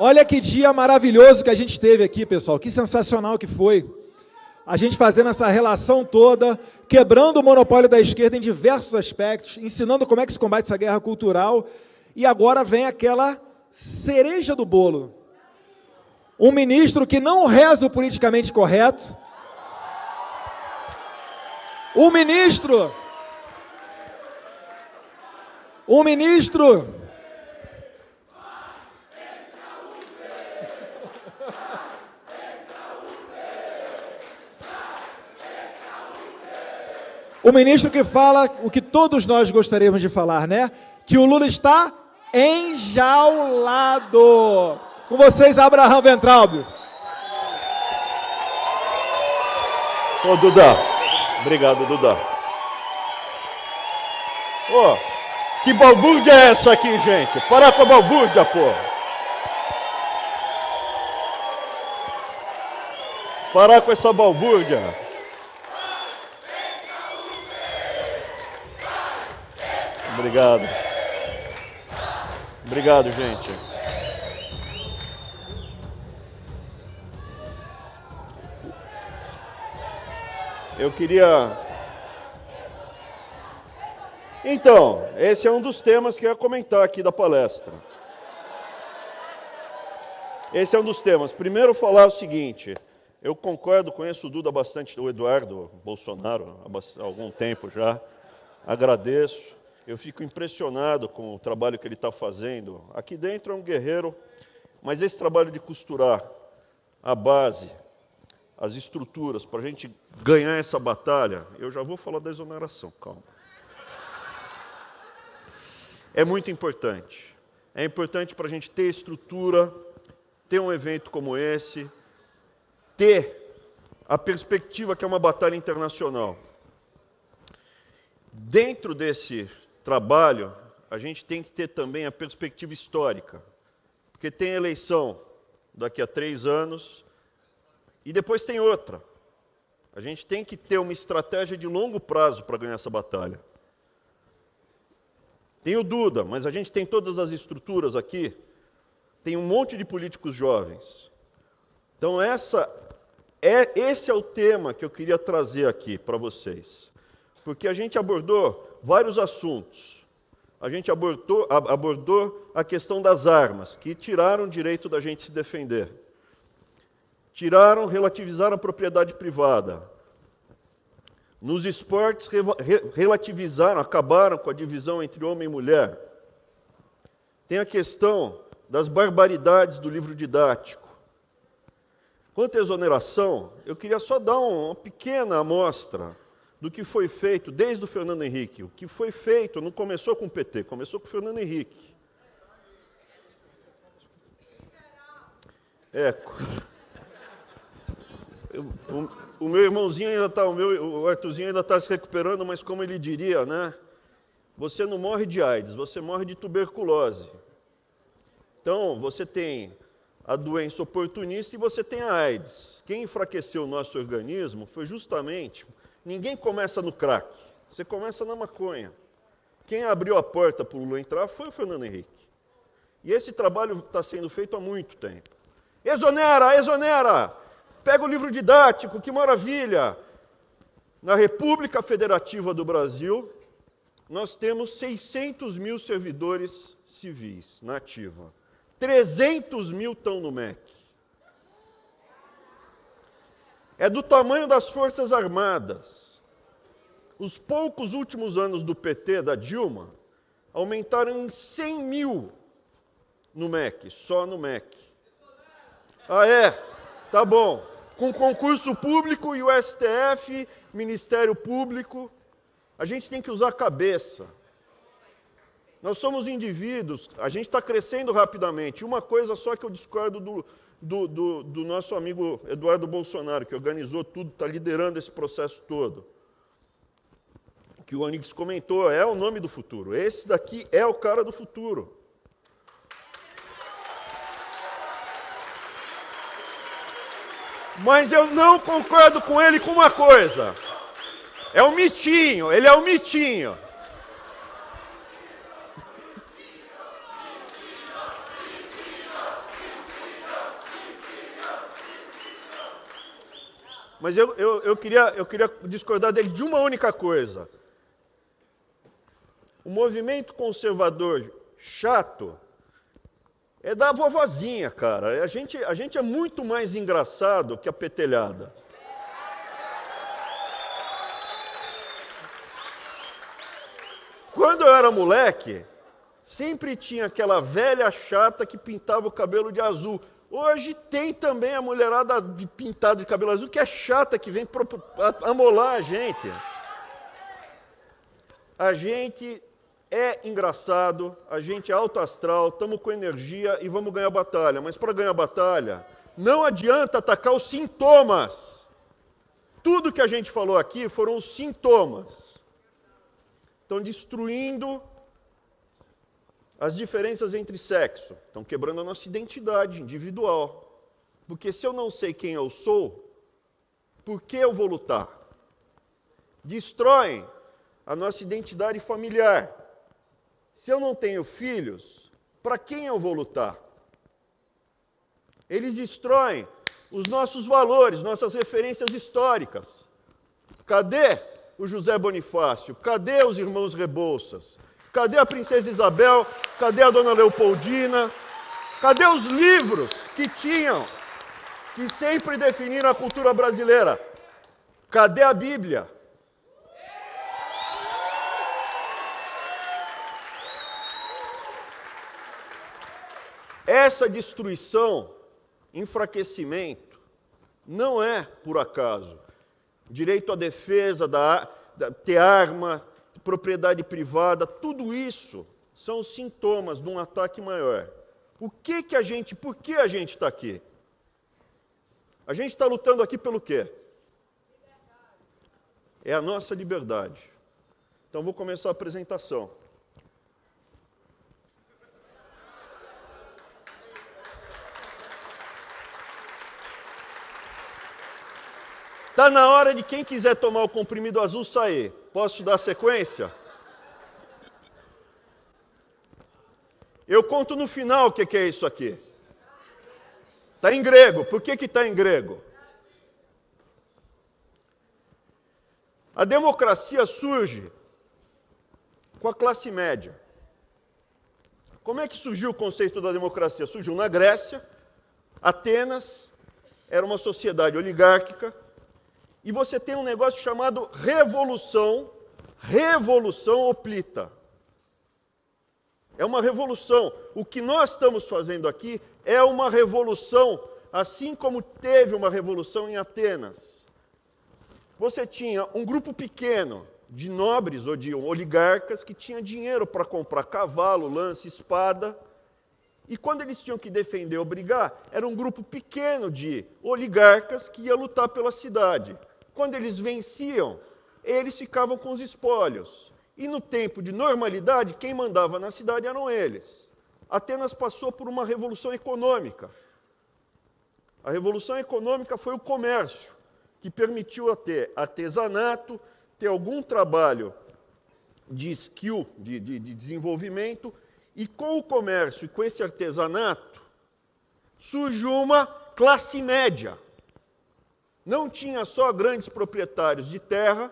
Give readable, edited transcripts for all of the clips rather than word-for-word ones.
Olha que dia maravilhoso que a gente teve aqui, pessoal. Que sensacional que foi. A gente fazendo essa relação toda, quebrando o monopólio da esquerda em diversos aspectos, ensinando como é que se combate essa guerra cultural. E agora vem aquela cereja do bolo. Um ministro que não reza o politicamente correto. Um ministro que fala o que todos nós gostaríamos de falar, né? Que o Lula está enjaulado. Com vocês, Abraham Weintraub. Ô, Duda. Obrigado, Duda. Ô, que balbúrdia é essa aqui, gente? Para com a balbúrdia, pô. Parar com essa balbúrdia. Obrigado. Obrigado, gente. Eu queria... Então, esse é um dos temas que eu ia comentar aqui da palestra. Esse é um dos temas. Primeiro, falar o seguinte. Eu concordo, conheço o Duda bastante, o Eduardo Bolsonaro, há algum tempo já. Agradeço. Eu fico impressionado com o trabalho que ele está fazendo. Aqui dentro é um guerreiro, mas esse trabalho de costurar a base, as estruturas, para a gente ganhar essa batalha, eu já vou falar da exoneração, calma. É muito importante. É importante para a gente ter estrutura, ter um evento como esse, ter a perspectiva que é uma batalha internacional. Dentro desse trabalho, a gente tem que ter também a perspectiva histórica, porque tem eleição daqui a 3 anos e depois tem outra. A gente tem que ter uma estratégia de longo prazo para ganhar essa batalha. Tem o Duda, mas a gente tem todas as estruturas aqui, tem um monte de políticos jovens. Então esse é o tema que eu queria trazer aqui para vocês, porque a gente abordou vários assuntos. A gente abordou a questão das armas, que tiraram o direito da gente se defender. Relativizaram a propriedade privada. Nos esportes, relativizaram, acabaram com a divisão entre homem e mulher. Tem a questão das barbaridades do livro didático. Quanto à exoneração, eu queria só dar uma pequena amostra do que foi feito desde o Fernando Henrique. O que foi feito não começou com o PT, começou com o Fernando Henrique. O meu irmãozinho ainda está, o Arthurzinho ainda está se recuperando, mas como ele diria, né? Você não morre de AIDS, você morre de tuberculose. Então, você tem a doença oportunista e você tem a AIDS. Quem enfraqueceu o nosso organismo foi justamente... Ninguém começa no crack, você começa na maconha. Quem abriu a porta para o Lula entrar foi o Fernando Henrique. E esse trabalho está sendo feito há muito tempo. Exonera, exonera! Pega o livro didático, que maravilha! Na República Federativa do Brasil, nós temos 600 mil servidores civis na ativa. 300 mil estão no MEC. É do tamanho das Forças Armadas. Os poucos últimos anos do PT, da Dilma, aumentaram em 100 mil no MEC, só no MEC. Ah, é? Tá bom. Com concurso público e o STF, Ministério Público, a gente tem que usar a cabeça. Nós somos indivíduos, a gente está crescendo rapidamente. Uma coisa só que eu discordo do nosso amigo Eduardo Bolsonaro, que organizou tudo, está liderando esse processo todo. Que o Onix comentou, é o nome do futuro. Esse daqui é o cara do futuro. Mas eu não concordo com ele com uma coisa. É um mitinho, ele é um mitinho. Mas eu queria discordar dele de uma única coisa. O movimento conservador chato é da vovozinha, cara. A gente é muito mais engraçado que a petelhada. Quando eu era moleque, sempre tinha aquela velha chata que pintava o cabelo de azul. Hoje tem também a mulherada pintada de cabelo azul, que é chata, que vem amolar a gente. A gente é engraçado, a gente é alto astral, estamos com energia e vamos ganhar a batalha. Mas para ganhar a batalha, não adianta atacar os sintomas. Tudo que a gente falou aqui foram os sintomas. Estão destruindo as diferenças entre sexo, estão quebrando a nossa identidade individual. Porque se eu não sei quem eu sou, por que eu vou lutar? Destroem a nossa identidade familiar. Se eu não tenho filhos, para quem eu vou lutar? Eles destroem os nossos valores, nossas referências históricas. Cadê o José Bonifácio? Cadê os irmãos Rebouças? Cadê a princesa Isabel? Cadê a dona Leopoldina? Cadê os livros que sempre definiram a cultura brasileira? Cadê a Bíblia? Essa destruição, enfraquecimento, não é por acaso. Direito à defesa, ter arma, propriedade privada, tudo isso são sintomas de um ataque maior. Por que a gente está aqui? A gente está lutando aqui pelo quê? É a nossa liberdade. Então, vou começar a apresentação. Está na hora de quem quiser tomar o comprimido azul sair. Posso dar sequência? Eu conto no final o que é isso aqui. Está em grego. Por que está em grego? A democracia surge com a classe média. Como é que surgiu o conceito da democracia? Surgiu na Grécia. Atenas era uma sociedade oligárquica. E você tem um negócio chamado revolução hoplita. É uma revolução. O que nós estamos fazendo aqui é uma revolução, assim como teve uma revolução em Atenas. Você tinha um grupo pequeno de nobres ou de oligarcas que tinha dinheiro para comprar cavalo, lance, espada. E quando eles tinham que defender ou brigar, era um grupo pequeno de oligarcas que ia lutar pela cidade. Quando eles venciam, eles ficavam com os espólios. E no tempo de normalidade, quem mandava na cidade eram eles. Atenas passou por uma revolução econômica. A revolução econômica foi o comércio, que permitiu ter artesanato, ter algum trabalho de skill, de desenvolvimento, e com o comércio e com esse artesanato, surgiu uma classe média. Não tinha só grandes proprietários de terra,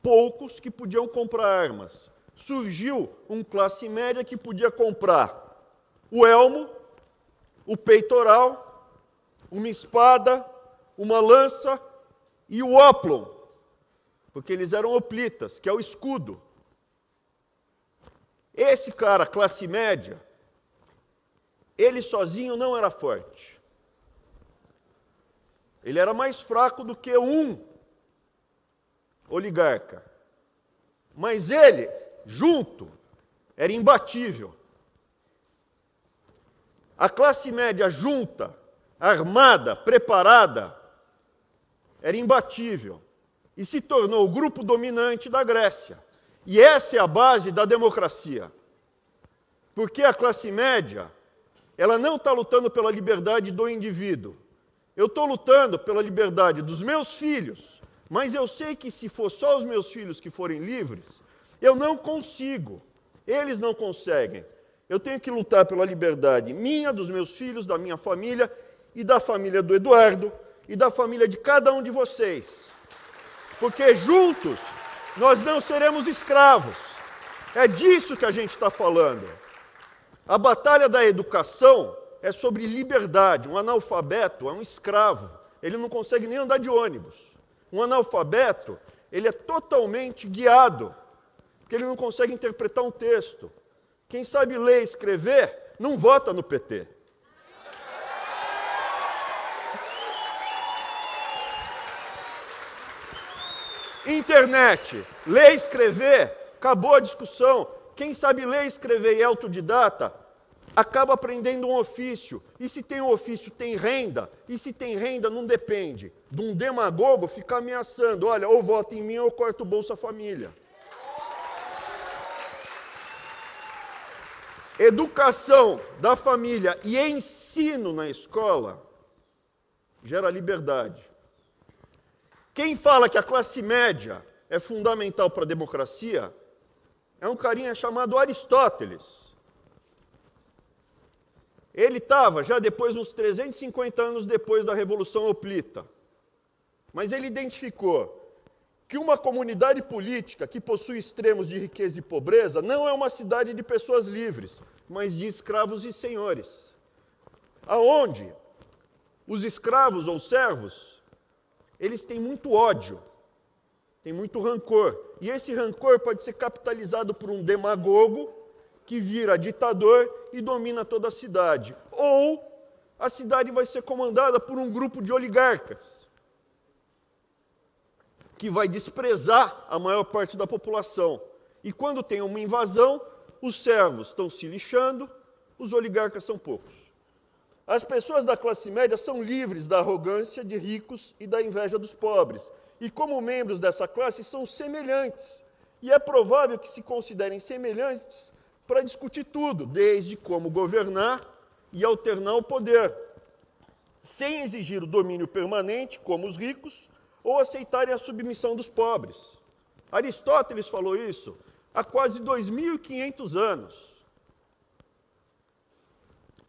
poucos que podiam comprar armas. Surgiu uma classe média que podia comprar o elmo, o peitoral, uma espada, uma lança e o óplon, porque eles eram hoplitas, que é o escudo. Esse cara, classe média, ele sozinho não era forte. Ele era mais fraco do que um oligarca. Mas ele, junto, era imbatível. A classe média junta, armada, preparada, era imbatível. E se tornou o grupo dominante da Grécia. E essa é a base da democracia. Porque a classe média, ela não está lutando pela liberdade do indivíduo. Eu estou lutando pela liberdade dos meus filhos, mas eu sei que se for só os meus filhos que forem livres, eu não consigo. Eles não conseguem. Eu tenho que lutar pela liberdade minha, dos meus filhos, da minha família e da família do Eduardo e da família de cada um de vocês. Porque juntos nós não seremos escravos. É disso que a gente está falando. A batalha da educação é sobre liberdade. Um analfabeto é um escravo. Ele não consegue nem andar de ônibus. Um analfabeto, ele é totalmente guiado, porque ele não consegue interpretar um texto. Quem sabe ler e escrever, não vota no PT. Internet, ler e escrever, acabou a discussão. Quem sabe ler, escrever e é autodidata, acaba aprendendo um ofício. E se tem um ofício, tem renda. E se tem renda, não depende de um demagogo ficar ameaçando. Olha, ou vota em mim ou eu corto o Bolsa Família. Educação da família e ensino na escola gera liberdade. Quem fala que a classe média é fundamental para a democracia é um carinha chamado Aristóteles. Ele estava já depois, uns 350 anos depois da Revolução Hoplita. Mas ele identificou que uma comunidade política que possui extremos de riqueza e pobreza não é uma cidade de pessoas livres, mas de escravos e senhores. Aonde os escravos ou servos, eles têm muito ódio, têm muito rancor. E esse rancor pode ser capitalizado por um demagogo que vira ditador e domina toda a cidade. Ou a cidade vai ser comandada por um grupo de oligarcas, que vai desprezar a maior parte da população. E quando tem uma invasão, os servos estão se lixando, os oligarcas são poucos. As pessoas da classe média são livres da arrogância de ricos e da inveja dos pobres. E como membros dessa classe são semelhantes. E é provável que se considerem semelhantes para discutir tudo, desde como governar e alternar o poder, sem exigir o domínio permanente, como os ricos, ou aceitarem a submissão dos pobres. Aristóteles falou isso há quase 2.500 anos.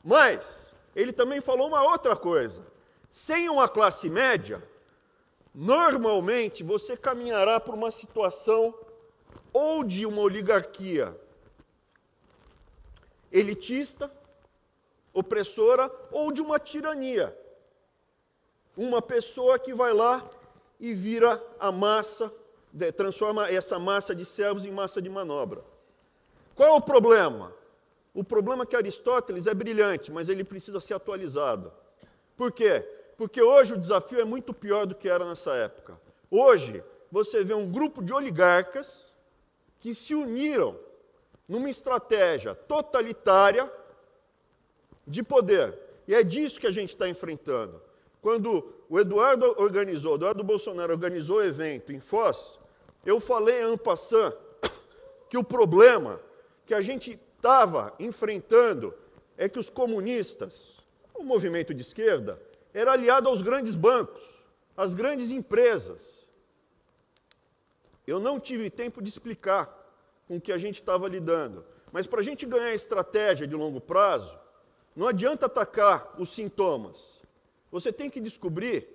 Mas ele também falou uma outra coisa. Sem uma classe média, normalmente você caminhará por uma situação ou de uma oligarquia elitista, opressora, ou de uma tirania. Uma pessoa que vai lá e vira a massa, transforma essa massa de servos em massa de manobra. Qual é o problema? O problema é que Aristóteles é brilhante, mas ele precisa ser atualizado. Por quê? Porque hoje o desafio é muito pior do que era nessa época. Hoje, você vê um grupo de oligarcas que se uniram numa estratégia totalitária de poder. E é disso que a gente está enfrentando. Quando o Eduardo Bolsonaro organizou o evento em Foz, eu falei en passant que o problema que a gente estava enfrentando é que os comunistas, o movimento de esquerda, era aliado aos grandes bancos, às grandes empresas. Eu não tive tempo de explicar com o que a gente estava lidando. Mas para a gente ganhar estratégia de longo prazo, não adianta atacar os sintomas. Você tem que descobrir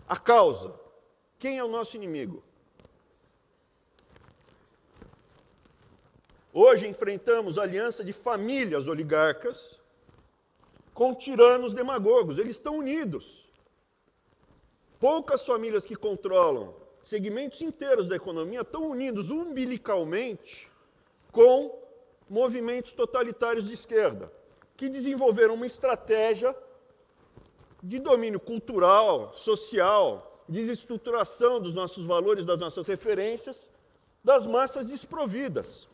a causa. Quem é o nosso inimigo? Hoje enfrentamos a aliança de famílias oligarcas com tiranos demagogos. Eles estão unidos. Poucas famílias que controlam segmentos inteiros da economia estão unidos umbilicalmente com movimentos totalitários de esquerda, que desenvolveram uma estratégia de domínio cultural, social, desestruturação dos nossos valores, das nossas referências, das massas desprovidas.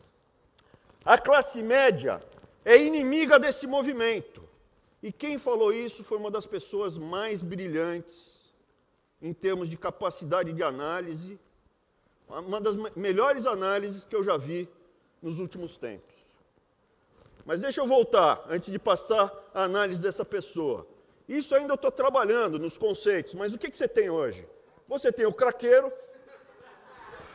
A classe média é inimiga desse movimento. E quem falou isso foi uma das pessoas mais brilhantes em termos de capacidade de análise, uma das melhores análises que eu já vi nos últimos tempos. Mas deixa eu voltar, antes de passar a análise dessa pessoa. Isso ainda eu estou trabalhando nos conceitos, mas o que você tem hoje? Você tem o craqueiro,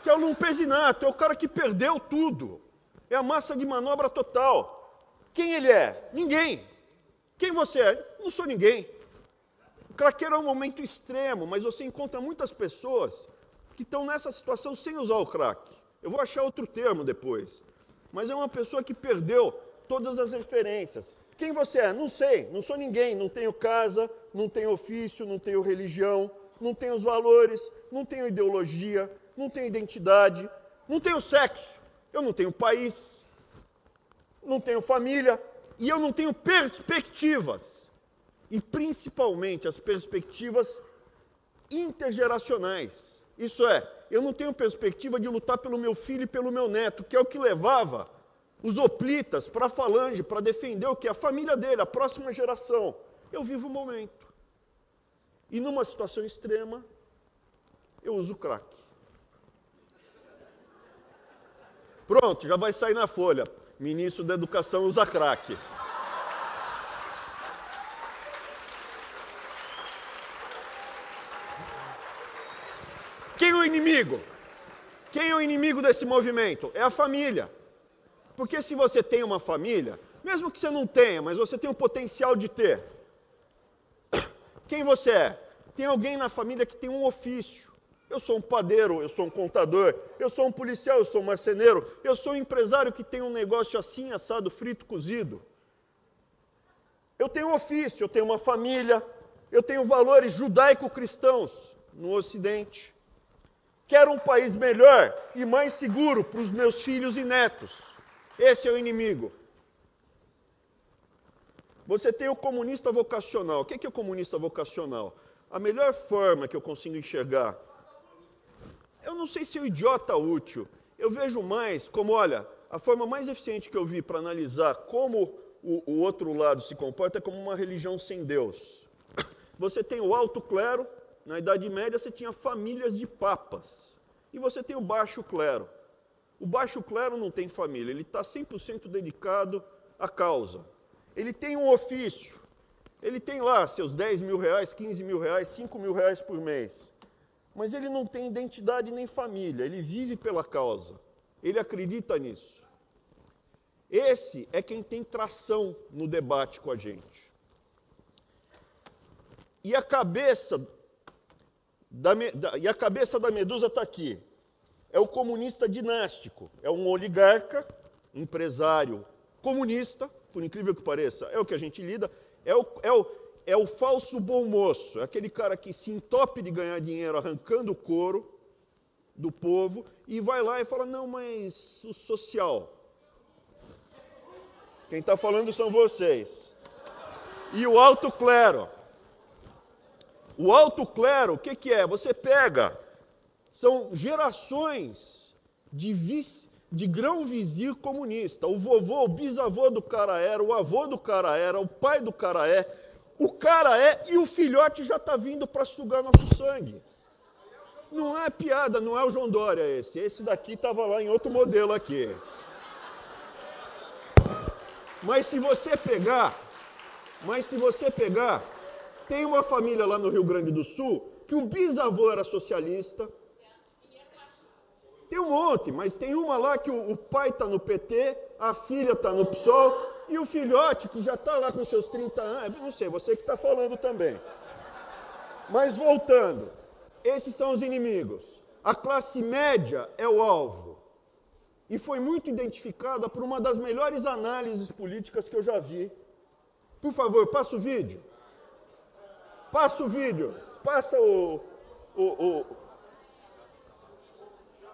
que é o lumpesinato, é o cara que perdeu tudo. É a massa de manobra total. Quem ele é? Ninguém. Quem você é? Não sou ninguém. Craqueiro é um momento extremo, mas você encontra muitas pessoas que estão nessa situação sem usar o crack. Eu vou achar outro termo depois. Mas é uma pessoa que perdeu todas as referências. Quem você é? Não sei, não sou ninguém, não tenho casa, não tenho ofício, não tenho religião, não tenho os valores, não tenho ideologia, não tenho identidade, não tenho sexo, eu não tenho país, não tenho família e eu não tenho perspectivas. E principalmente as perspectivas intergeracionais. Isso é, eu não tenho perspectiva de lutar pelo meu filho e pelo meu neto, que é o que levava os hoplitas para a falange, para defender o que? A família dele, a próxima geração. Eu vivo o momento. E numa situação extrema, eu uso crack. Pronto, já vai sair na folha. Ministro da Educação usa crack. Quem é o inimigo? Quem é o inimigo desse movimento? É a família. Porque se você tem uma família, mesmo que você não tenha, mas você tem o potencial de ter, quem você é? Tem alguém na família que tem um ofício. Eu sou um padeiro, eu sou um contador, eu sou um policial, eu sou um marceneiro, eu sou um empresário que tem um negócio assim, assado, frito, cozido. Eu tenho um ofício, eu tenho uma família, eu tenho valores judaico-cristãos no Ocidente. Quero um país melhor e mais seguro para os meus filhos e netos. Esse é o inimigo. Você tem o comunista vocacional. O que é o comunista vocacional? A melhor forma que eu consigo enxergar, eu não sei se é o idiota útil, eu vejo mais como, olha, a forma mais eficiente que eu vi para analisar como o outro lado se comporta é como uma religião sem Deus. Você tem o alto clero, na Idade Média você tinha famílias de papas, e você tem o baixo clero. O baixo clero não tem família, ele está 100% dedicado à causa. Ele tem um ofício, ele tem lá seus 10 mil reais, 15 mil reais, 5 mil reais por mês. Mas ele não tem identidade nem família, ele vive pela causa, ele acredita nisso. Esse é quem tem tração no debate com a gente. E a cabeça da medusa está aqui. É o comunista dinástico, é um oligarca, empresário comunista, por incrível que pareça, é o que a gente lida, é o falso bom moço, é aquele cara que se entope de ganhar dinheiro arrancando o couro do povo e vai lá e fala, não, mas o social. Quem está falando são vocês. E o alto clero. O alto clero, o que é? Você pega, são gerações de grão-vizir comunista. O vovô, o bisavô do cara era, o avô do cara era, o pai do cara é, o cara é e o filhote já está vindo para sugar nosso sangue. Não é piada, não é o João Dória esse. Esse daqui estava lá em outro modelo aqui. Mas se você pegar, tem uma família lá no Rio Grande do Sul que o bisavô era socialista. Tem um monte, mas tem uma lá que o pai está no PT, a filha está no PSOL e o filhote que já está lá com seus 30 anos, não sei, você que está falando também. Mas voltando, esses são os inimigos. A classe média é o alvo. E foi muito identificada por uma das melhores análises políticas que eu já vi. Por favor, passa o vídeo. Passa o vídeo. Passa o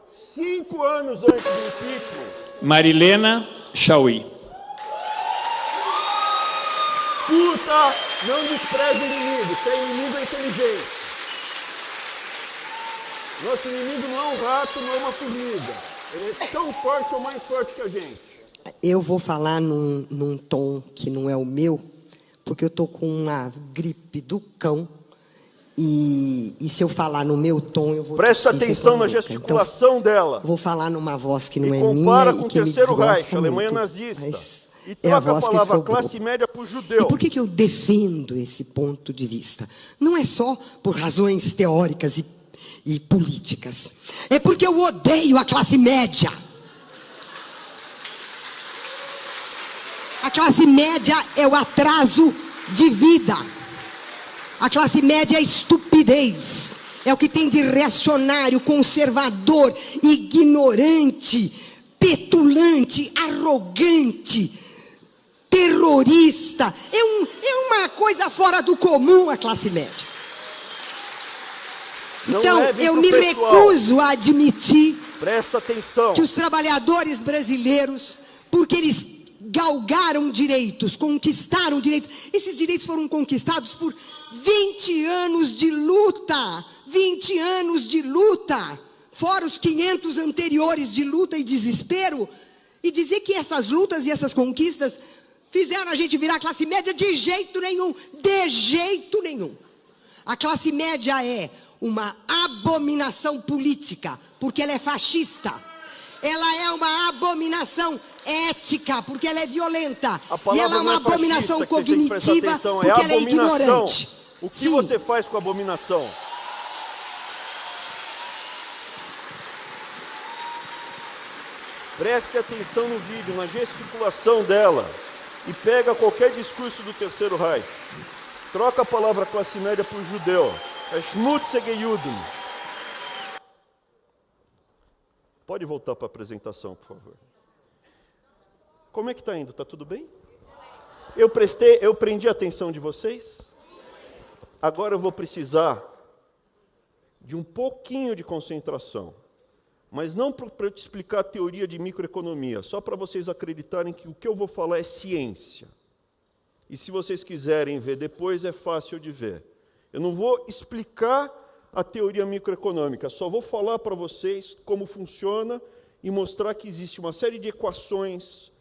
5 anos antes do impeachment. Marilena Chauí. Escuta, não despreze o inimigo. Seu inimigo é inteligente. Nosso inimigo não é um rato, não é uma formiga. Ele é tão forte ou mais forte que a gente. Eu vou falar num tom que não é o meu, porque eu estou com uma gripe do cão. E se eu falar no meu tom, eu vou... Presta atenção na gesticulação então, dela. Vou falar numa voz que não é minha. Compara com o terceiro Reich, a Alemanha nazista. E troca a palavra classe média por judeu. E por que eu defendo esse ponto de vista? Não é só por razões teóricas e políticas. É porque eu odeio a classe média. A classe média é o atraso de vida. A classe média é estupidez. É o que tem de reacionário, conservador, ignorante, petulante, arrogante, terrorista. É uma coisa fora do comum a classe média. Então, eu me recuso a admitir Presta atenção. que os trabalhadores brasileiros, porque eles galgaram direitos, conquistaram direitos, esses direitos foram conquistados por 20 anos de luta, 20 anos de luta, fora os 500 anteriores de luta e desespero, e dizer que essas lutas e essas conquistas fizeram a gente virar classe média de jeito nenhum, de jeito nenhum. A classe média é uma abominação política, porque ela é fascista. Ela é uma abominação ética, porque ela é violenta. E ela é uma abominação cognitiva, porque ela é ignorante. O que você faz com a abominação? Preste atenção no vídeo, na gesticulação dela. E pega qualquer discurso do Terceiro Reich. Troca a palavra classe média por judeu. É schmutzige Juden. Pode voltar para a apresentação, por favor. Como é que está indo? Está tudo bem? Eu prendi a atenção de vocês? Agora eu vou precisar de um pouquinho de concentração. Mas não para eu te explicar a teoria de microeconomia, só para vocês acreditarem que o que eu vou falar é ciência. E se vocês quiserem ver depois, é fácil de ver. Eu não vou explicar a teoria microeconômica, só vou falar para vocês como funciona e mostrar que existe uma série de equações,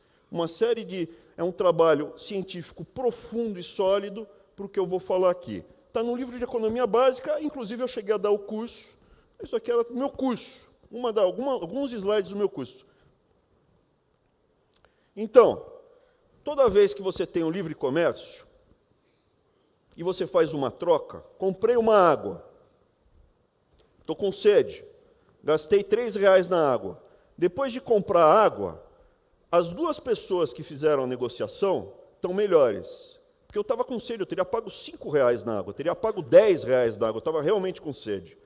é um trabalho científico profundo e sólido para o que eu vou falar aqui. Está no livro de economia básica, inclusive eu cheguei a dar o curso, isso aqui era o meu curso, alguns slides do meu curso. Então, toda vez que você tem um livre comércio, e você faz uma troca, comprei uma água, estou com sede, gastei R$3 na água. Depois de comprar a água, as duas pessoas que fizeram a negociação estão melhores. Porque eu estava com sede, eu teria pago R$5 na água, eu teria pago R$10 na água, eu estava realmente com sede.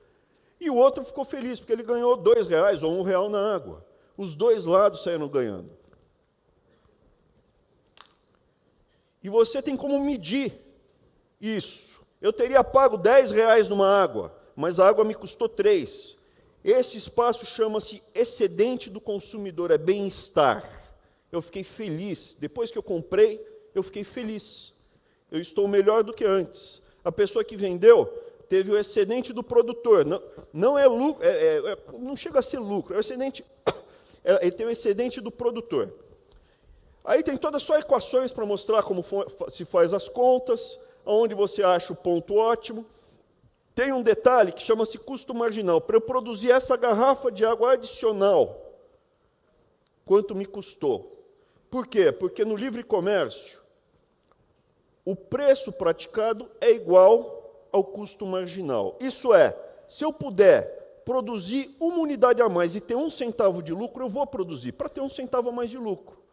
E o outro ficou feliz, porque ele ganhou R$2 ou R$1 na água. Os dois lados saíram ganhando. E você tem como medir isso. Eu teria pago R$10 numa água, mas a água me custou 3. Esse espaço chama-se excedente do consumidor, é bem-estar. Eu fiquei feliz. Depois que eu comprei, eu fiquei feliz. Eu estou melhor do que antes. A pessoa que vendeu teve o excedente do produtor. Não é lucro, não chega a ser lucro, é o excedente. Ele tem o excedente do produtor. Aí tem todas só equações para mostrar como se faz as contas, onde você acha o ponto ótimo. Tem um detalhe que chama-se custo marginal. Para eu produzir essa garrafa de água adicional, quanto me custou? Por quê? Porque no livre comércio, o preço praticado é igual ao custo marginal. Isso é, se eu puder produzir uma unidade a mais e ter 1 centavo de lucro, eu vou produzir, para ter 1 centavo a mais de lucro.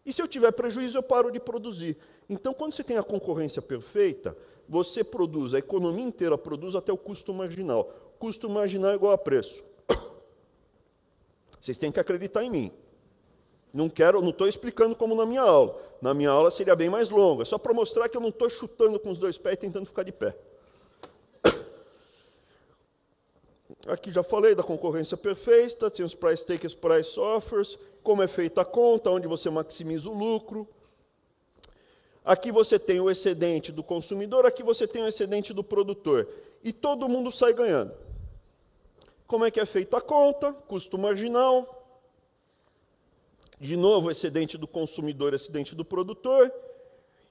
E se eu tiver prejuízo, eu paro de produzir. Então, quando você tem a concorrência perfeita, você produz, a economia inteira produz até o custo marginal. Custo marginal é igual a preço. Vocês têm que acreditar em mim. Não estou explicando como na minha aula. Na minha aula seria bem mais longa, só para mostrar que eu não estou chutando com os 2 pés e tentando ficar de pé. Aqui já falei da concorrência perfeita, tem os price takers, price offers, como é feita a conta, onde você maximiza o lucro. Aqui você tem o excedente do consumidor, aqui você tem o excedente do produtor. E todo mundo sai ganhando. Como é que é feita a conta? Custo marginal. De novo, excedente do consumidor, excedente do produtor.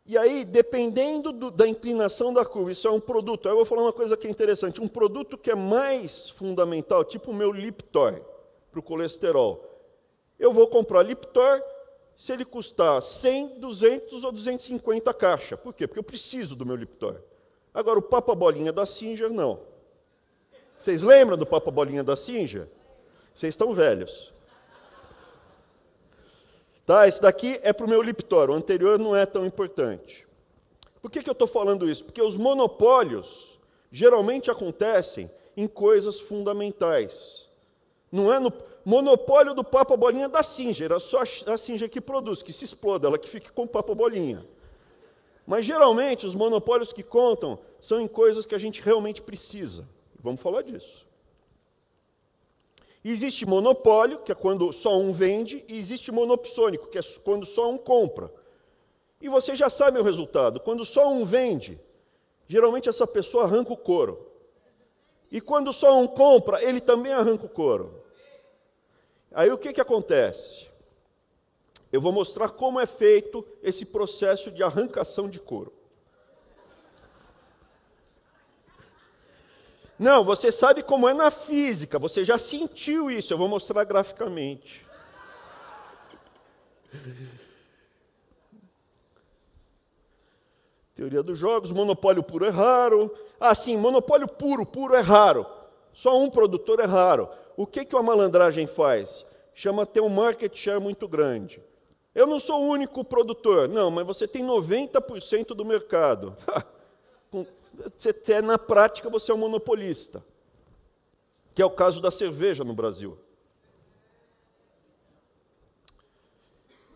E aí, dependendo da inclinação da curva, isso é um produto. Aí eu vou falar uma coisa que é interessante. Um produto que é mais fundamental, tipo o meu Liptor, para o colesterol. Eu vou comprar Liptor se ele custar 100, 200 ou 250 a caixa. Por quê? Porque eu preciso do meu Liptor. Agora, o Papa Bolinha da Singer, não. Vocês lembram do Papa Bolinha da Singer? Vocês estão velhos. Tá, esse daqui é para o meu Liptor, o anterior não é tão importante. Por que eu estou falando isso? Porque os monopólios geralmente acontecem em coisas fundamentais. Não é no monopólio do Papa Bolinha da Singer, é só a Singer que produz, que se exploda, ela que fica com o Papa Bolinha. Mas, geralmente, os monopólios que contam são em coisas que a gente realmente precisa. Vamos falar disso. Existe monopólio, que é quando só um vende, e existe monopsônico, que é quando só um compra. E você já sabe o resultado. Quando só um vende, geralmente essa pessoa arranca o couro. E quando só um compra, ele também arranca o couro. Aí o que acontece? Eu vou mostrar como é feito esse processo de arrancação de couro. Não, você sabe como é na física, você já sentiu isso, eu vou mostrar graficamente. Teoria dos jogos, monopólio puro é raro. Ah, sim, monopólio puro é raro. Só um produtor é raro. O que a malandragem faz? Chama ter um market share muito grande. Eu não sou o único produtor. Não, mas você tem 90% do mercado. Na prática, você é um monopolista. Que é o caso da cerveja no Brasil.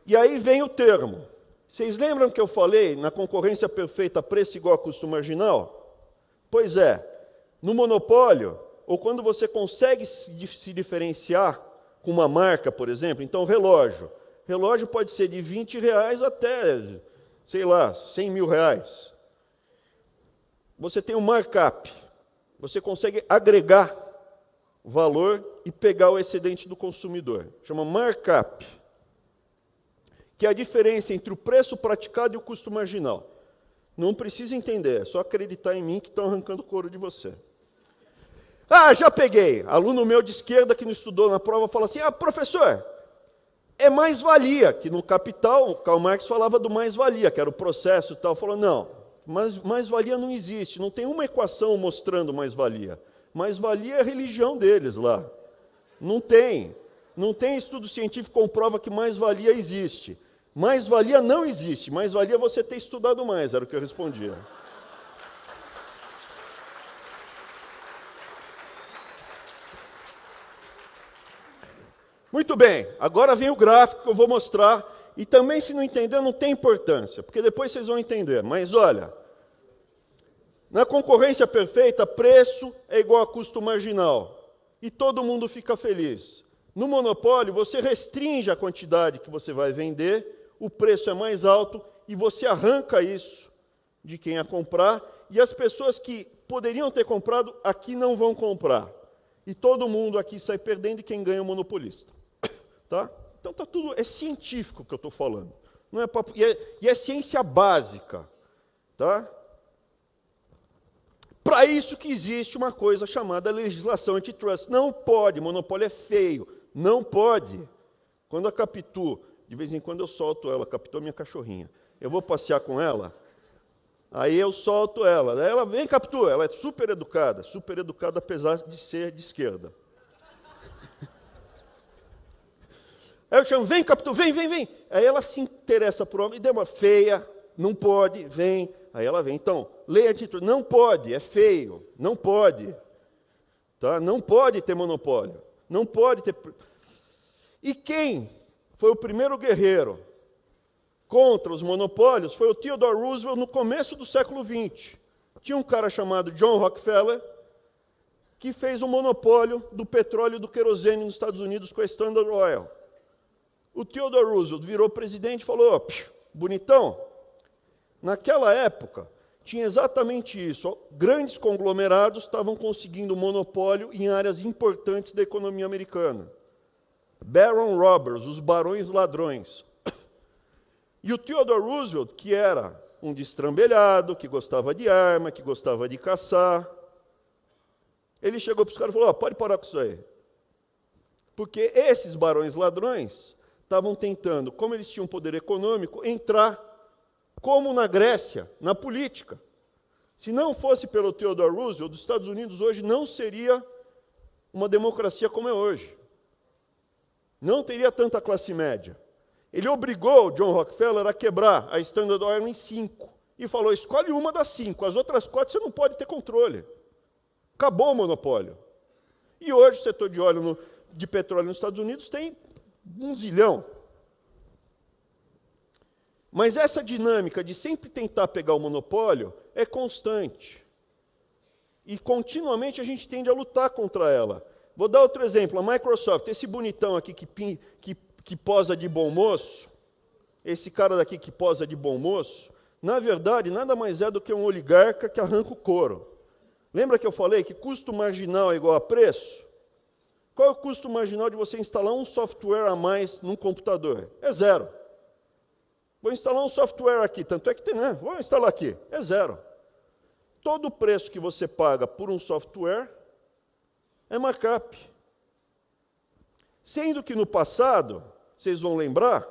E aí vem o termo. Vocês lembram que eu falei na concorrência perfeita, preço igual a custo marginal? Pois é, no monopólio, ou quando você consegue se diferenciar com uma marca, por exemplo, então relógio. Relógio pode ser de R$20 até, sei lá, R$100 mil. Você tem um markup. Você consegue agregar valor e pegar o excedente do consumidor. Chama markup. Que é a diferença entre o preço praticado e o custo marginal. Não precisa entender, é só acreditar em mim que estão arrancando couro de você. Ah, já peguei. Aluno meu de esquerda que não estudou na prova fala assim, professor, é mais-valia, que no Capital, o Karl Marx falava do mais-valia, que era o processo e tal. Falou, não, mais-valia não existe, não tem uma equação mostrando mais-valia. Mais-valia é a religião deles lá. Não tem estudo científico que comprova que mais-valia existe. Mais-valia não existe, mais-valia é você ter estudado mais, era o que eu respondia. Muito bem, agora vem o gráfico que eu vou mostrar, e também, se não entender, não tem importância, porque depois vocês vão entender. Mas, olha, na concorrência perfeita, preço é igual a custo marginal, e todo mundo fica feliz. No monopólio, você restringe a quantidade que você vai vender, o preço é mais alto, e você arranca isso de quem ia comprar, e as pessoas que poderiam ter comprado, aqui não vão comprar. E todo mundo aqui sai perdendo, e quem ganha é o monopolista. Tá? Então, tá tudo, é científico que eu estou falando. Não é papo, e é ciência básica. Tá? Para isso que existe uma coisa chamada legislação antitrust. Não pode, monopólio é feio. Não pode. Quando a Capitu, de vez em quando eu solto ela, a Capitu é minha cachorrinha. Eu vou passear com ela, aí eu solto ela. Daí ela vem, Capitu, ela é super educada apesar de ser de esquerda. Aí eu chamo, vem, Capitu, vem. Aí ela se interessa por homem, e deu uma feia, não pode, vem. Aí ela vem. Então, lei antitrust, não pode, é feio, não pode. Tá? Não pode ter monopólio. Não pode ter... E quem foi o primeiro guerreiro contra os monopólios foi o Theodore Roosevelt no começo do século XX. Tinha um cara chamado John Rockefeller que fez um monopólio do petróleo e do querosene nos Estados Unidos com a Standard Oil. O Theodore Roosevelt virou presidente e falou, bonitão, naquela época tinha exatamente isso. Grandes conglomerados estavam conseguindo monopólio em áreas importantes da economia americana. Baron Robbers, os barões ladrões. E o Theodore Roosevelt, que era um destrambelhado, que gostava de arma, que gostava de caçar, ele chegou para os caras e falou, pode parar com isso aí. Porque esses barões ladrões estavam tentando, como eles tinham poder econômico, entrar, como na Grécia, na política. Se não fosse pelo Theodore Roosevelt, os Estados Unidos hoje não seria uma democracia como é hoje. Não teria tanta classe média. Ele obrigou o John Rockefeller a quebrar a Standard Oil em 5. e falou, escolhe uma das 5, as outras 4 você não pode ter controle. Acabou o monopólio. E hoje o setor de óleo de petróleo nos Estados Unidos tem 1 zilhão. Mas essa dinâmica de sempre tentar pegar o monopólio é constante. E continuamente a gente tende a lutar contra ela. Vou dar outro exemplo, a Microsoft, esse bonitão aqui que posa de bom moço, esse cara daqui que posa de bom moço, na verdade, nada mais é do que um oligarca que arranca o couro. Lembra que eu falei que custo marginal é igual a preço? Qual é o custo marginal de você instalar um software a mais num computador? É 0. Vou instalar um software aqui, tanto é que tem, né? Vou instalar aqui, é 0. Todo o preço que você paga por um software é markup. Sendo que no passado, vocês vão lembrar,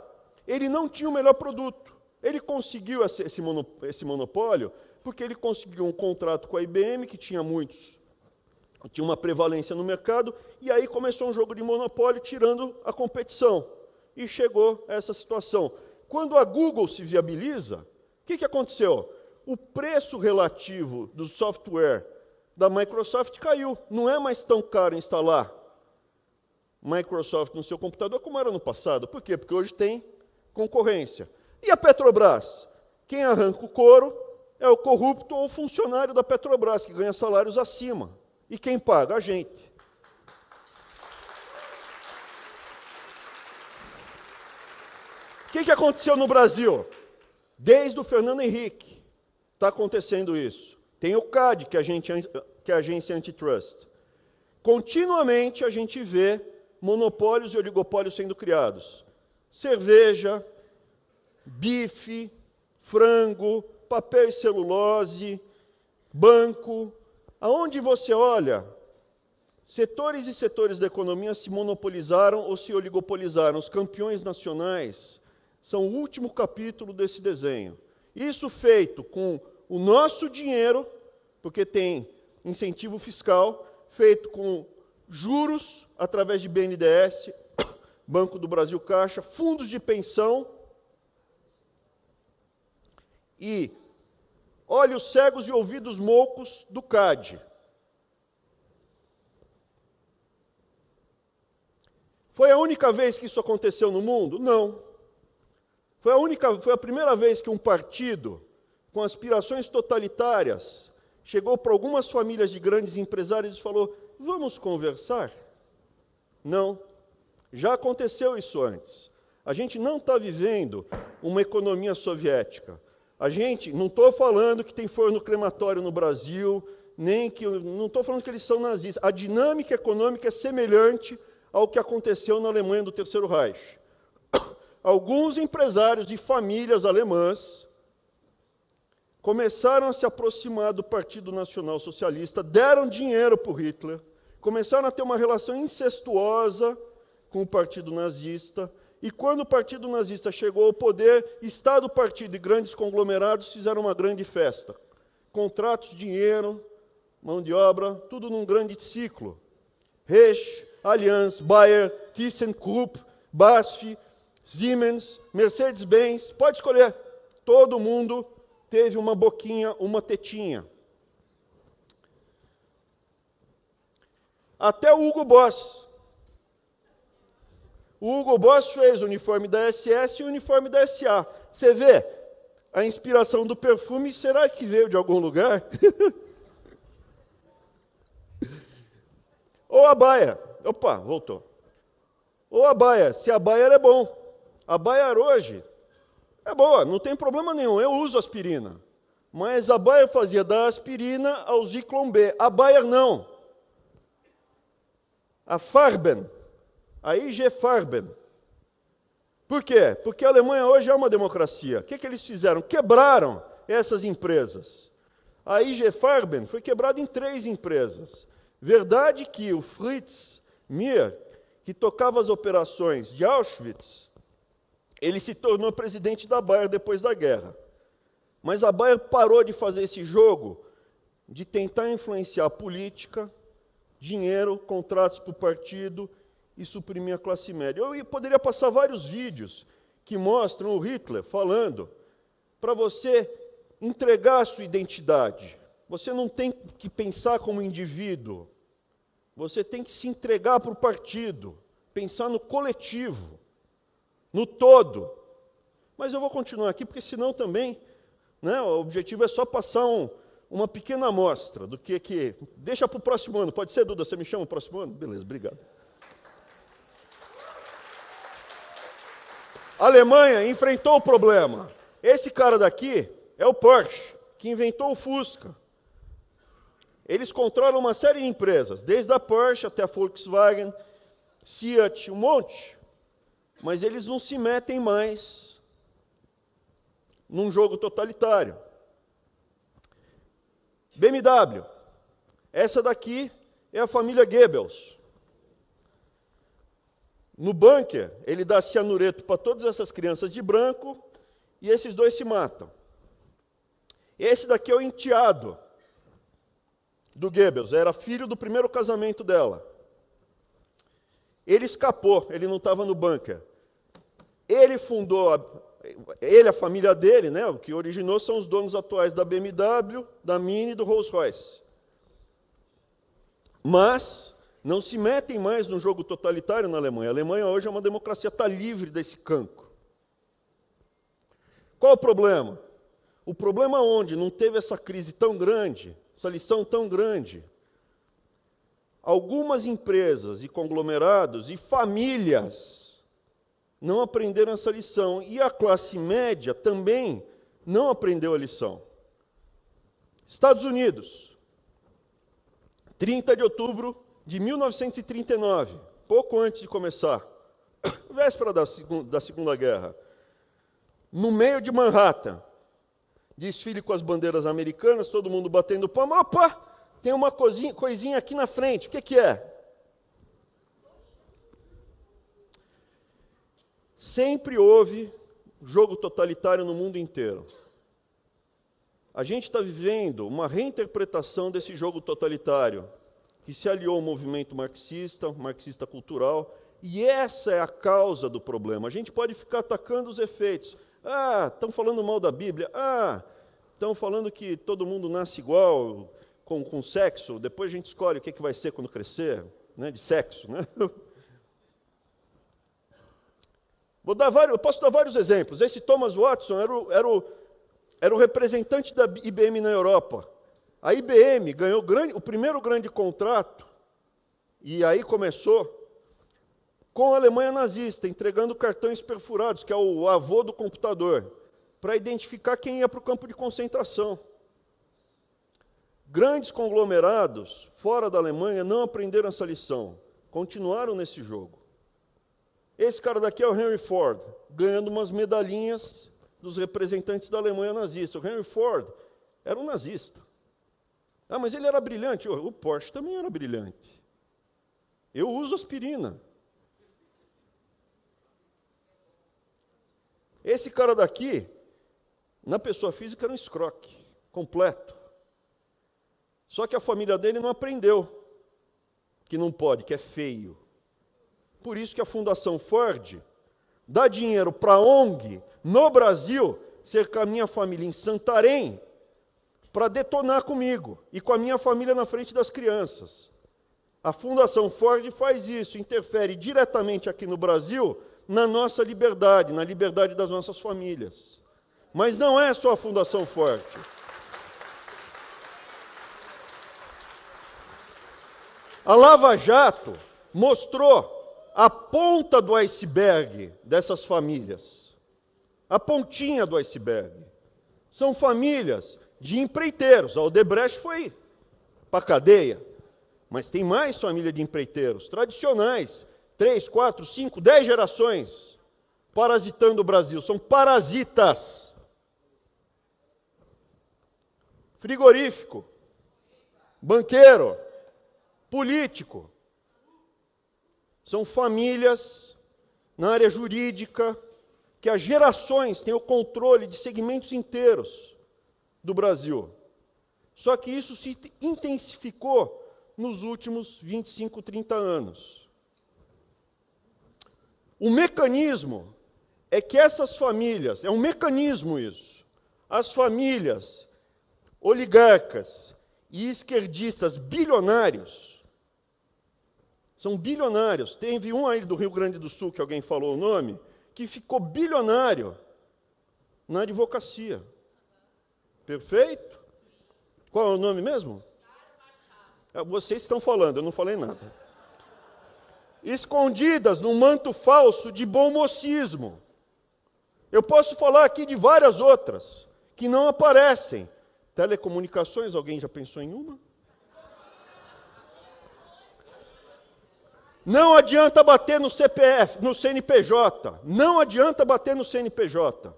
ele não tinha o melhor produto. Ele conseguiu esse monopólio porque ele conseguiu um contrato com a IBM, que tinha uma prevalência no mercado, e aí começou um jogo de monopólio tirando a competição. E chegou a essa situação. Quando a Google se viabiliza, o que aconteceu? O preço relativo do software da Microsoft caiu. Não é mais tão caro instalar Microsoft no seu computador como era no passado. Por quê? Porque hoje tem concorrência. E a Petrobras? Quem arranca o couro é o corrupto ou o funcionário da Petrobras, que ganha salários acima. E quem paga? A gente. O que aconteceu no Brasil? Desde o Fernando Henrique está acontecendo isso. Tem o CAD, que é a agência antitrust. Continuamente a gente vê monopólios e oligopólios sendo criados. Cerveja, bife, frango, papel e celulose, banco. Aonde você olha, setores e setores da economia se monopolizaram ou se oligopolizaram. Os campeões nacionais são o último capítulo desse desenho. Isso feito com o nosso dinheiro, porque tem incentivo fiscal, feito com juros através de BNDES, Banco do Brasil Caixa, fundos de pensão e olhos cegos e ouvidos moucos do CAD. Foi a única vez que isso aconteceu no mundo? Não. Foi a primeira vez que um partido com aspirações totalitárias chegou para algumas famílias de grandes empresários e falou, vamos conversar? Não. Já aconteceu isso antes. A gente não está vivendo uma economia soviética. Não estou falando que tem forno crematório no Brasil, não estou falando que eles são nazistas. A dinâmica econômica é semelhante ao que aconteceu na Alemanha do Terceiro Reich. Alguns empresários de famílias alemãs começaram a se aproximar do Partido Nacional Socialista, deram dinheiro para o Hitler, começaram a ter uma relação incestuosa com o Partido Nazista, e quando o Partido Nazista chegou ao poder, Estado, partido e grandes conglomerados fizeram uma grande festa. Contratos, dinheiro, mão de obra, tudo num grande ciclo. Reich, Allianz, Bayer, ThyssenKrupp, BASF, Siemens, Mercedes-Benz, pode escolher. Todo mundo teve uma boquinha, uma tetinha. Até o Hugo Boss. O Hugo Boss fez o uniforme da SS e o uniforme da SA. Você vê a inspiração do perfume, será que veio de algum lugar? Ou a Bayer. Opa, voltou. Ou a Bayer, se a Bayer é bom. A Bayer hoje é boa, não tem problema nenhum, eu uso aspirina. Mas a Bayer fazia da aspirina ao Zyklon B. A Bayer não. A Farben, a IG Farben. Por quê? Porque a Alemanha hoje é uma democracia. O que eles fizeram? Quebraram essas empresas. A IG Farben foi quebrada em 3 empresas. Verdade que o Fritz Mir, que tocava as operações de Auschwitz, ele se tornou presidente da Bayer depois da guerra. Mas a Bayer parou de fazer esse jogo de tentar influenciar a política, dinheiro, contratos para o partido e suprimir a classe média. Eu poderia passar vários vídeos que mostram o Hitler falando para você entregar a sua identidade. Você não tem que pensar como indivíduo. Você tem que se entregar para o partido, pensar no coletivo, no todo. Mas eu vou continuar aqui, porque senão também, né, o objetivo é só passar uma pequena amostra do que... Deixa para o próximo ano. Pode ser, Duda? Você me chama no próximo ano? Beleza, obrigado. A Alemanha enfrentou o problema. Esse cara daqui é o Porsche, que inventou o Fusca. Eles controlam uma série de empresas, desde a Porsche até a Volkswagen, Fiat, um monte. Mas eles não se metem mais num jogo totalitário. BMW. Essa daqui é a família Goebbels. No bunker, ele dá cianureto para todas essas crianças de branco e esses dois se matam. Esse daqui é o enteado do Goebbels, era filho do primeiro casamento dela. Ele escapou, ele não estava no bunker. Ele fundou, a família dele, né, o que originou são os donos atuais da BMW, da Mini e do Rolls-Royce. Mas não se metem mais no jogo totalitário na Alemanha. A Alemanha hoje é uma democracia, está livre desse cancro. Qual o problema? O problema onde não teve essa crise tão grande, essa lição tão grande. Algumas empresas e conglomerados e famílias não aprenderam essa lição. E a classe média também não aprendeu a lição. Estados Unidos, 30 de outubro de 1939, pouco antes de começar, véspera da Segunda Guerra, no meio de Manhattan, desfile com as bandeiras americanas, todo mundo batendo palma. Opa, tem uma coisinha aqui na frente, o que é? Sempre houve jogo totalitário no mundo inteiro. A gente está vivendo uma reinterpretação desse jogo totalitário, que se aliou ao movimento marxista cultural, e essa é a causa do problema. A gente pode ficar atacando os efeitos. Estão falando mal da Bíblia. Estão falando que todo mundo nasce igual, com sexo. Depois a gente escolhe o que vai ser quando crescer, né, de sexo. Né? Eu posso dar vários exemplos. Esse Thomas Watson era o representante da IBM na Europa. A IBM ganhou o primeiro grande contrato, e aí começou, com a Alemanha nazista, entregando cartões perfurados, que é o avô do computador, para identificar quem ia para o campo de concentração. Grandes conglomerados, fora da Alemanha, não aprenderam essa lição, continuaram nesse jogo. Esse cara daqui é o Henry Ford, ganhando umas medalhinhas dos representantes da Alemanha nazista. O Henry Ford era um nazista. Mas ele era brilhante. O Porsche também era brilhante. Eu uso aspirina. Esse cara daqui, na pessoa física, era um escroque completo. Só que a família dele não aprendeu que não pode, que é feio. Por isso que a Fundação Ford dá dinheiro para a ONG no Brasil, cercar a minha família em Santarém, para detonar comigo e com a minha família na frente das crianças. A Fundação Ford faz isso, interfere diretamente aqui no Brasil na nossa liberdade, na liberdade das nossas famílias. Mas não é só a Fundação Ford. A Lava Jato mostrou a ponta do iceberg dessas famílias. A pontinha do iceberg. São famílias de empreiteiros. A Odebrecht foi para a cadeia. Mas tem mais família de empreiteiros tradicionais. 3, 4, 5, 10 gerações parasitando o Brasil. São parasitas. Frigorífico. Banqueiro. Político. São famílias na área jurídica que há gerações têm o controle de segmentos inteiros do Brasil. Só que isso se intensificou nos últimos 25, 30 anos. O mecanismo é que essas famílias, é um mecanismo isso, as famílias, oligarcas e esquerdistas bilionários, são bilionários. Teve um aí do Rio Grande do Sul, que alguém falou o nome, que ficou bilionário na advocacia. Perfeito? Qual é o nome mesmo? Vocês estão falando, eu não falei nada. Escondidas num manto falso de bom mocismo. Eu posso falar aqui de várias outras que não aparecem. Telecomunicações, alguém já pensou em uma? Não adianta bater no CPF, no CNPJ. Não adianta bater no CNPJ.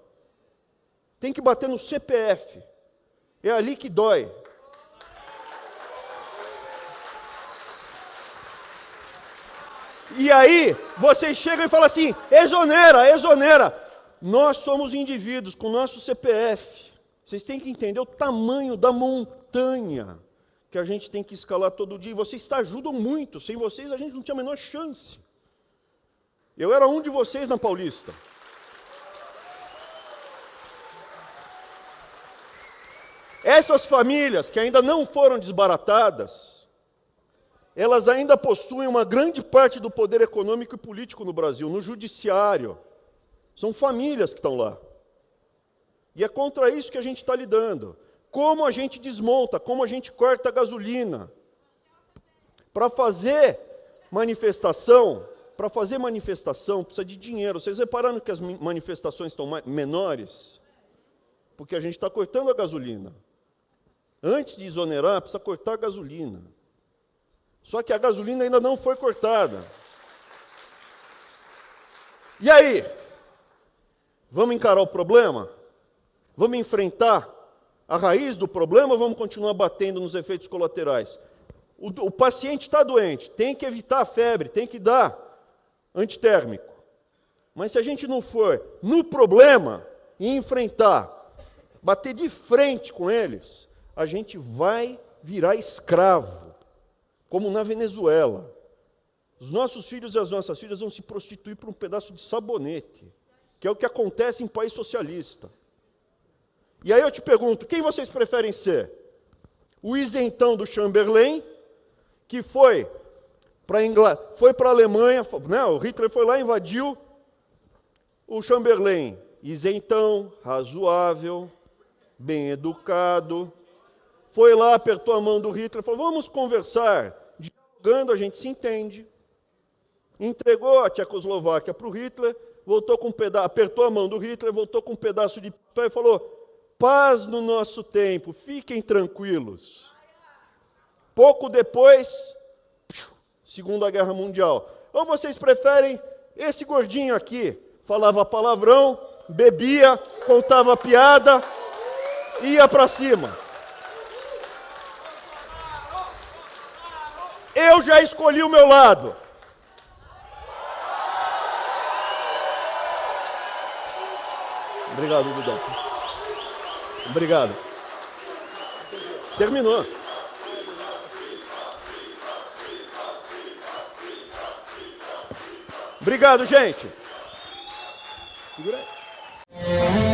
Tem que bater no CPF. É ali que dói. E aí, vocês chegam e falam assim, exonera, exonera. Nós somos indivíduos com nosso CPF. Vocês têm que entender o tamanho da montanha que a gente tem que escalar todo dia. E vocês ajudam muito. Sem vocês, a gente não tinha a menor chance. Eu era um de vocês na Paulista. Essas famílias que ainda não foram desbaratadas, elas ainda possuem uma grande parte do poder econômico e político no Brasil, no judiciário. São famílias que estão lá. E é contra isso que a gente está lidando. Como a gente desmonta, como a gente corta a gasolina. Para fazer manifestação precisa de dinheiro. Vocês repararam que as manifestações estão menores? Porque a gente está cortando a gasolina. Antes de exonerar, precisa cortar a gasolina. Só que a gasolina ainda não foi cortada. E aí? Vamos encarar o problema? Vamos enfrentar a raiz do problema ou vamos continuar batendo nos efeitos colaterais? O paciente está doente, tem que evitar a febre, tem que dar antitérmico. Mas se a gente não for no problema e enfrentar, bater de frente com eles, a gente vai virar escravo, como na Venezuela. Os nossos filhos e as nossas filhas vão se prostituir por um pedaço de sabonete, que é o que acontece em país socialista. E aí eu te pergunto, quem vocês preferem ser? O isentão do Chamberlain, que foi para a Alemanha, né? O Hitler foi lá e invadiu. O Chamberlain, isentão, razoável, bem educado, foi lá, apertou a mão do Hitler, falou, vamos conversar. Dialogando, a gente se entende. Entregou a Tchecoslováquia para o Hitler, voltou com apertou a mão do Hitler, voltou com um pedaço de papel e falou, paz no nosso tempo, fiquem tranquilos. Pouco depois, Segunda Guerra Mundial. Ou vocês preferem esse gordinho aqui, falava palavrão, bebia, contava piada, ia para cima. Eu já escolhi o meu lado. Obrigado, Dudão. Obrigado. Terminou. Obrigado, gente. Segura aí.